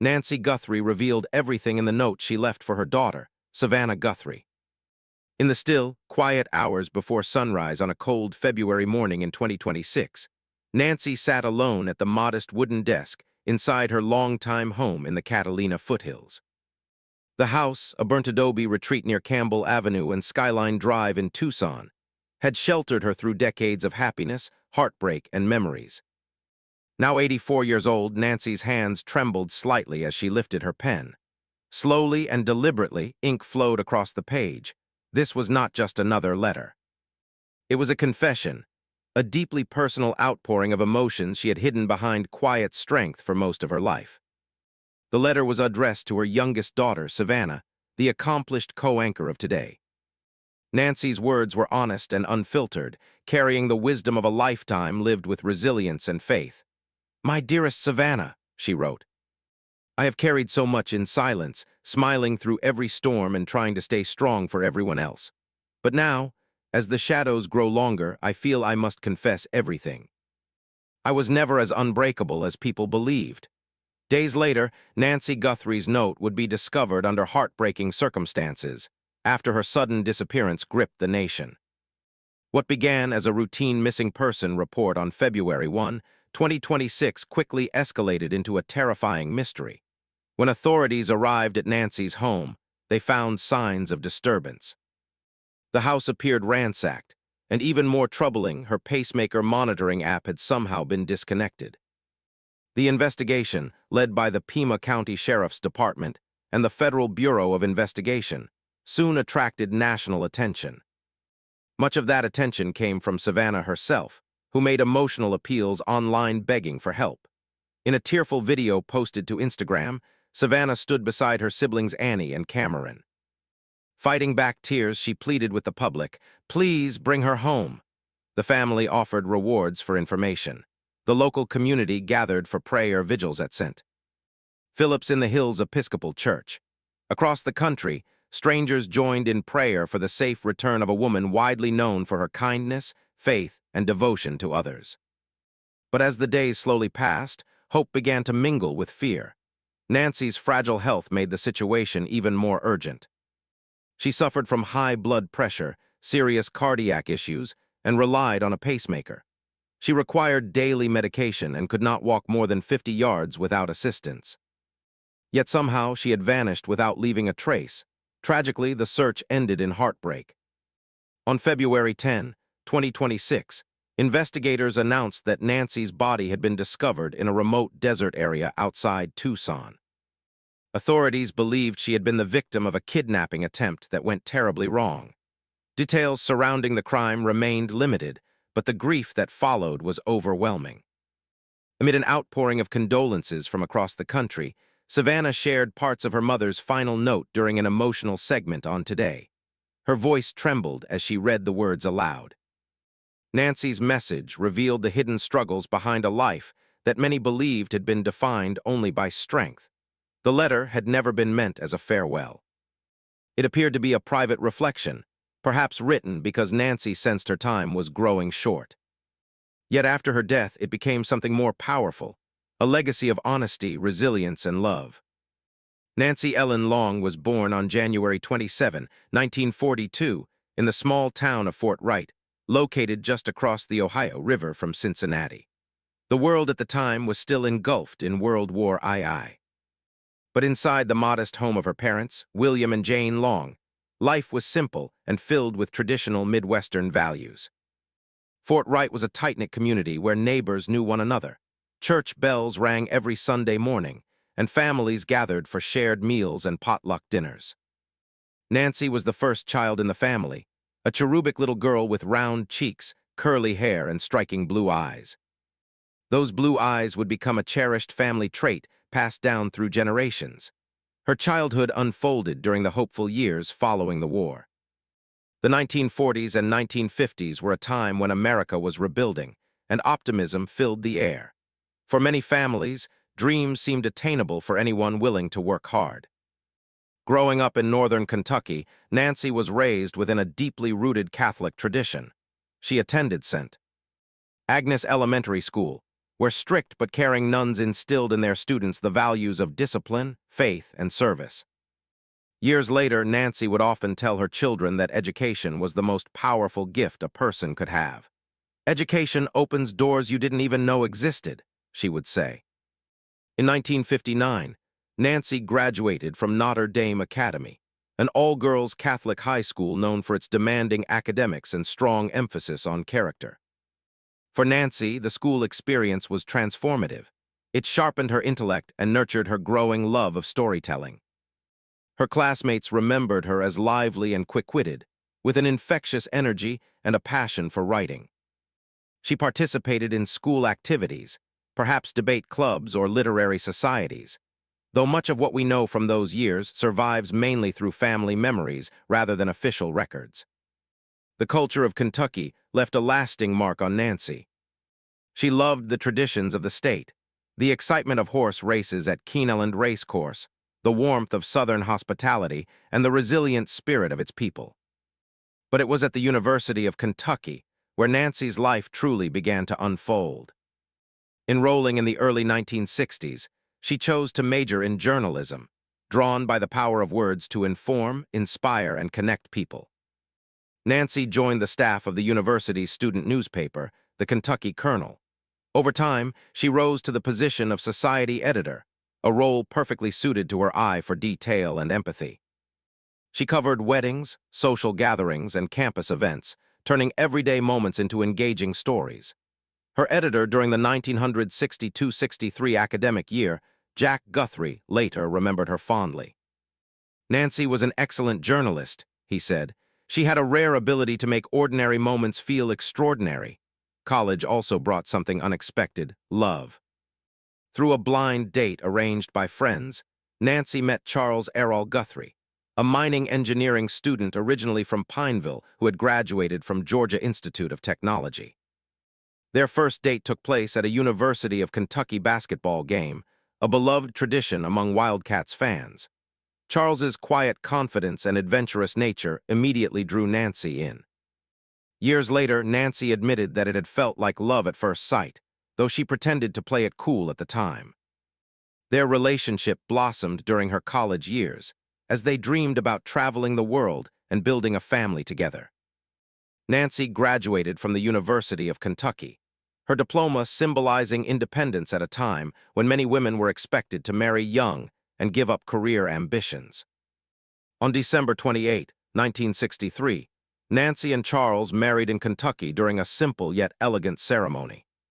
Nancy Guthrie revealed everything in the note she left for her daughter, Savannah Guthrie. In the still, quiet hours before sunrise on a cold February morning in 2026, Nancy sat alone at the modest wooden desk inside her longtime home in the Catalina foothills. The house, a burnt adobe retreat near Campbell Avenue and Skyline Drive in Tucson, had sheltered her through decades of happiness, heartbreak, and memories. Now 84 years old, Nancy's hands trembled slightly as she lifted her pen. Slowly and deliberately, ink flowed across the page. This was not just another letter. It was a confession, a deeply personal outpouring of emotions she had hidden behind quiet strength for most of her life. The letter was addressed to her youngest daughter, Savannah, the accomplished co-anchor of today. Nancy's words were honest and unfiltered, carrying the wisdom of a lifetime lived with resilience and faith. "My dearest Savannah," she wrote, "I have carried so much in silence, smiling through every storm and trying to stay strong for everyone else. But now, as the shadows grow longer, I feel I must confess everything. I was never as unbreakable as people believed." Days later, Nancy Guthrie's note would be discovered under heartbreaking circumstances, after her sudden disappearance gripped the nation. What began as a routine missing person report on February 1, 2026 quickly escalated into a terrifying mystery. When authorities arrived at Nancy's home, they found signs of disturbance. The house appeared ransacked, and even more troubling, her pacemaker monitoring app had somehow been disconnected. The investigation, led by the Pima County Sheriff's Department and the Federal Bureau of Investigation, soon attracted national attention. Much of that attention came from Savannah herself, who made emotional appeals online begging for help. In a tearful video posted to Instagram, Savannah stood beside her siblings Annie and Cameron. Fighting back tears, she pleaded with the public, "Please bring her home." The family offered rewards for information. The local community gathered for prayer vigils at St. Philip's in the Hills Episcopal Church. Across the country, strangers joined in prayer for the safe return of a woman widely known for her kindness, faith, and devotion to others. But as the days slowly passed, hope began to mingle with fear. Nancy's fragile health made the situation even more urgent. She suffered from high blood pressure, serious cardiac issues, and relied on a pacemaker. She required daily medication and could not walk more than 50 yards without assistance. Yet somehow she had vanished without leaving a trace. Tragically, the search ended in heartbreak. On February 10, 2026, investigators announced that Nancy's body had been discovered in a remote desert area outside Tucson. Authorities believed she had been the victim of a kidnapping attempt that went terribly wrong. Details surrounding the crime remained limited, but the grief that followed was overwhelming. Amid an outpouring of condolences from across the country, Savannah shared parts of her mother's final note during an emotional segment on Today. Her voice trembled as she read the words aloud. Nancy's message revealed the hidden struggles behind a life that many believed had been defined only by strength. The letter had never been meant as a farewell. It appeared to be a private reflection, perhaps written because Nancy sensed her time was growing short. Yet after her death, it became something more powerful, a legacy of honesty, resilience, and love. Nancy Ellen Long was born on January 27, 1942, in the small town of Fort Wright, located just across the Ohio River from Cincinnati. The world at the time was still engulfed in World War II. But inside the modest home of her parents, William and Jane Long, life was simple and filled with traditional Midwestern values. Fort Wright was a tight-knit community where neighbors knew one another. Church bells rang every Sunday morning, and families gathered for shared meals and potluck dinners. Nancy was the first child in the family, a cherubic little girl with round cheeks, curly hair, and striking blue eyes. Those blue eyes would become a cherished family trait passed down through generations. Her childhood unfolded during the hopeful years following the war. The 1940s and 1950s were a time when America was rebuilding, and optimism filled the air. For many families, dreams seemed attainable for anyone willing to work hard. Growing up in northern Kentucky, Nancy was raised within a deeply rooted Catholic tradition. She attended St. Agnes Elementary School, where strict but caring nuns instilled in their students the values of discipline, faith, and service. Years later, Nancy would often tell her children that education was the most powerful gift a person could have. "Education opens doors you didn't even know existed," she would say. In 1959, Nancy graduated from Notre Dame Academy, an all-girls Catholic high school known for its demanding academics and strong emphasis on character. For Nancy, the school experience was transformative. It sharpened her intellect and nurtured her growing love of storytelling. Her classmates remembered her as lively and quick-witted, with an infectious energy and a passion for writing. She participated in school activities, perhaps debate clubs or literary societies, though much of what we know from those years survives mainly through family memories rather than official records. The culture of Kentucky left a lasting mark on Nancy. She loved the traditions of the state, the excitement of horse races at Keeneland Racecourse, the warmth of Southern hospitality, and the resilient spirit of its people. But it was at the University of Kentucky where Nancy's life truly began to unfold. Enrolling in the early 1960s, she chose to major in journalism, drawn by the power of words to inform, inspire, and connect people. Nancy joined the staff of the university's student newspaper, the Kentucky Colonel. Over time, she rose to the position of society editor, a role perfectly suited to her eye for detail and empathy. She covered weddings, social gatherings, and campus events, turning everyday moments into engaging stories. Her editor during the 1962-63 academic year, Jack Guthrie, later remembered her fondly. "Nancy was an excellent journalist," he said. "She had a rare ability to make ordinary moments feel extraordinary." College also brought something unexpected: love. Through a blind date arranged by friends, Nancy met Charles Errol Guthrie, a mining engineering student originally from Pineville who had graduated from Georgia Institute of Technology. Their first date took place at a University of Kentucky basketball game, a beloved tradition among Wildcats fans. Charles's quiet confidence and adventurous nature immediately drew Nancy in. Years later, Nancy admitted that it had felt like love at first sight, though she pretended to play it cool at the time. Their relationship blossomed during her college years, as they dreamed about traveling the world and building a family together. Nancy graduated from the University of Kentucky, her diploma symbolizing independence at a time when many women were expected to marry young and give up career ambitions. On December 28, 1963, Nancy and Charles married in Kentucky during a simple yet elegant ceremony.